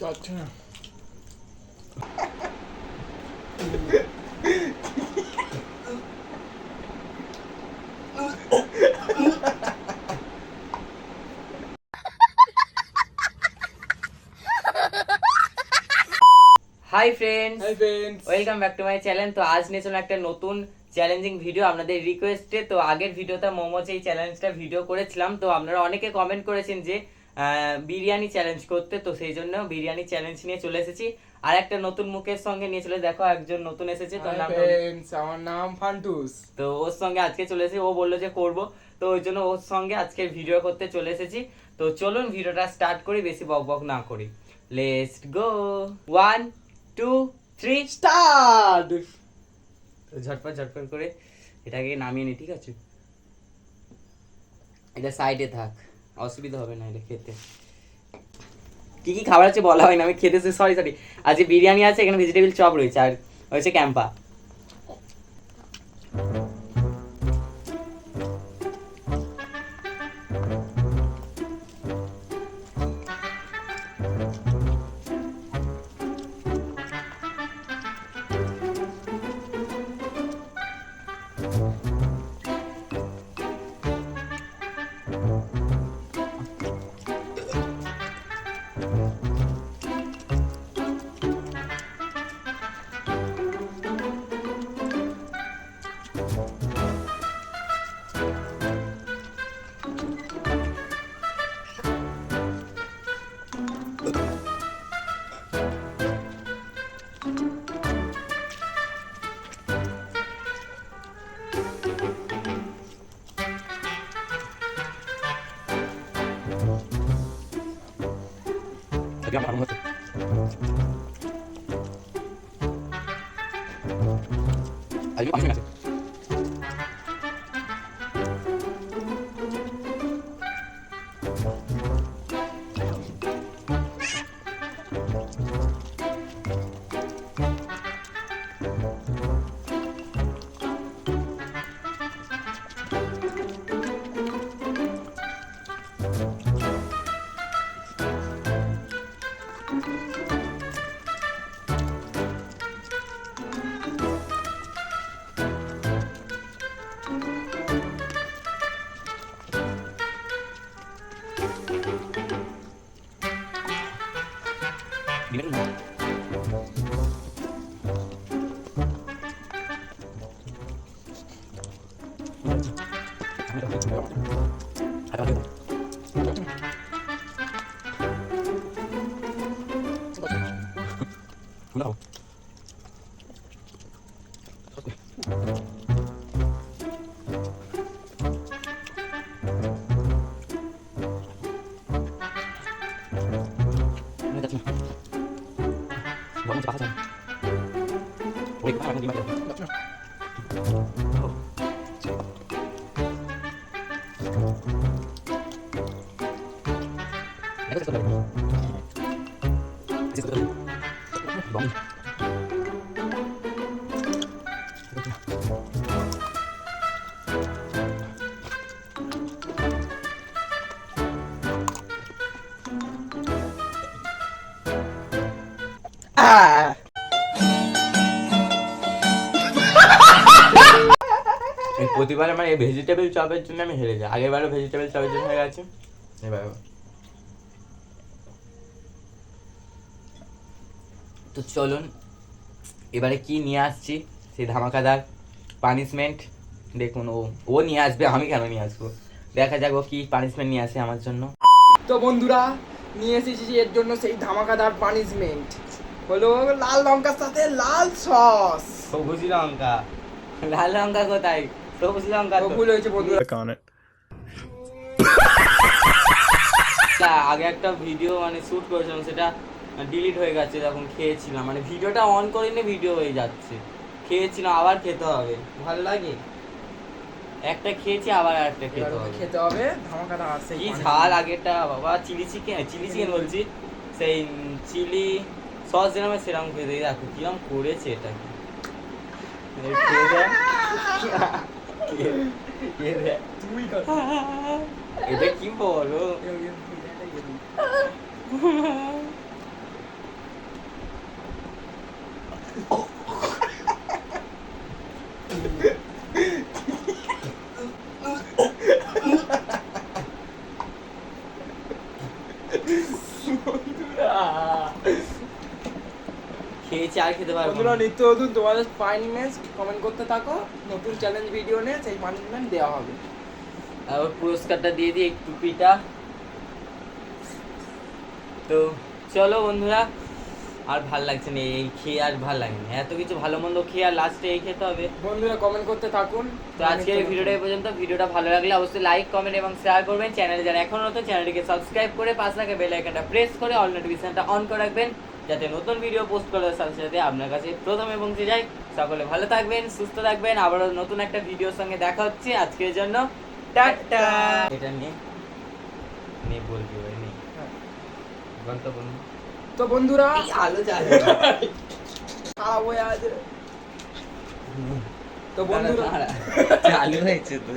যাচ্ছে না। Hi friends, hi friends, welcome back to my channel. তো আজ নিয়ে চলে একটা নতুন চ্যালেঞ্জিং ভিডিও আপনাদের রিকোয়েস্টে। তো আগের ভিডিওতে মোমোজ এই চ্যালেঞ্জটা ভিডিও করেছিলাম, তো আপনারা অনেকে কমেন্ট করেছেন যে বিরিয়ানি চ্যালেঞ্জ করতে, তো সেই জন্য বিরিয়ানি চ্যালেঞ্জ নিয়ে চলে এসেছি। আর একটা নতুন মুখের সঙ্গে নিয়ে চলে, দেখো একজন নতুন এসেছে, তো আমার নাম ফান্টুস। তো ওর সঙ্গে আজকে চলে এসেছি, ও বললো যে করব, তো ওই জন্য ওর সঙ্গে আজকে ভিডিও করতে চলে এসেছি। তো চলুন ভিডিওটা স্টার্ট করি, বেশি বক বক না করি। Let's go, 1 2 3 start. ঝটপট ঝটপট করে এটাকে নামিয়ে নি, ঠিক আছে? এটা সাইডে থাক, অসুবিধা হবে না এটা খেতে। কি কি খাবার আছে বলা হয় না, আমি খেতেছি, সরি। আজকে বিরিয়ানি আছে, এখানে ভেজিটেবল চপ রয়েছে, আর হয়েছে ক্যাম্পা। প্রতিবার আমার এই ভেজিটেবল চপের জন্য আমি হেরে যাই, আগেরবারও ভেজিটেবল চপের জন্য হয়ে গেছে, এবার। তো চলুন এবারে কি নিয়ে আসছি, সেই ধামাকাদার পানিশমেন্ট। দেখুন ও নিয়ে আসবে, আমি কেন নিয়ে আসবো? দেখা যাক ও কি পানিশমেন্ট নিয়ে আসে আমার জন্য। তো বন্ধুরা, নিয়ে এসেছি এর জন্য সেই ধামাকাদার পানিশমেন্ট, হলো লাল লঙ্কার সাথে লাল সস। সবুজ লঙ্কা, লাল লঙ্কা কোথায়? সবুজ লঙ্কা তো। ভুল হয়েছে বন্ধুরা। আগে একটা ভিডিও মানে শুট করেছিলাম, সেটা ডিলিট হয়ে গেছে যখন খেয়েছিলাম, মানে ভিডিওটা অন করিনি, ভিডিও হয়ে যাচ্ছে। খেয়েছিলাম, আবার খেতে হবে, ভালো লাগে। একটা খেয়েছি, আবার একটা খেতে হবে ধামাকাদার। সেই কি ঝাল আগেটা বাবা, চিলি চিকেন বলছি, সেই চিলি সস যেরকম সেরকম খেতে, দেখো কিরকম করেছে এটা। এটা কি বলো? খেয়েছি আর খেতে পারবো বন্ধুরা না। নিত্য নতুন তোমাদের পানিশমেন্ট কমেন্ট করতে থাকো, নতুন চ্যালেঞ্জ ভিডিও নিয়ে সেই পানিশমেন্ট দেওয়া হবে। আর ওর পুরস্কারটা দিয়ে দিই, এই টুপিটা। তো চলো বন্ধুরা, আর ভাল লাগছে না এই খেয়ে, আর ভাল লাগে না এত কিছু ভালো মন্দ খেয়ে, আর লাস্টে এই খেতে হবে। বন্ধুরা কমেন্ট করতে থাকুন। তো আজকের এই ভিডিওটা এই পর্যন্ত। ভিডিওটা ভালো লাগলে অবশ্যই লাইক, কমেন্ট এবং শেয়ার করবেন। চ্যানেলে যারা এখনো নতুন, চ্যানেলটিকে সাবস্ক্রাইব করে পাশে থাকা বেল আইকনটা প্রেস করে অল নোটিফিকেশনটা অন করে রাখবেন, যাতে নতুন ভিডিও পোস্ট করার সাথে সাথে আপনার কাছে প্রথমে পৌঁছে যায়। সকলে ভালো থাকবেন, সুস্থ থাকবেন, আবারও নতুন একটা ভিডিওর সঙ্গে দেখা হচ্ছে। আজকের জন্য টাটা। এটা নিয়ে বলবি ওই নেই গন্তব্য। তো বন্ধুরা আলো জ্বালে খারাপ হয়ে আছে। তো বন্ধুরা চালু হয়েছে তো।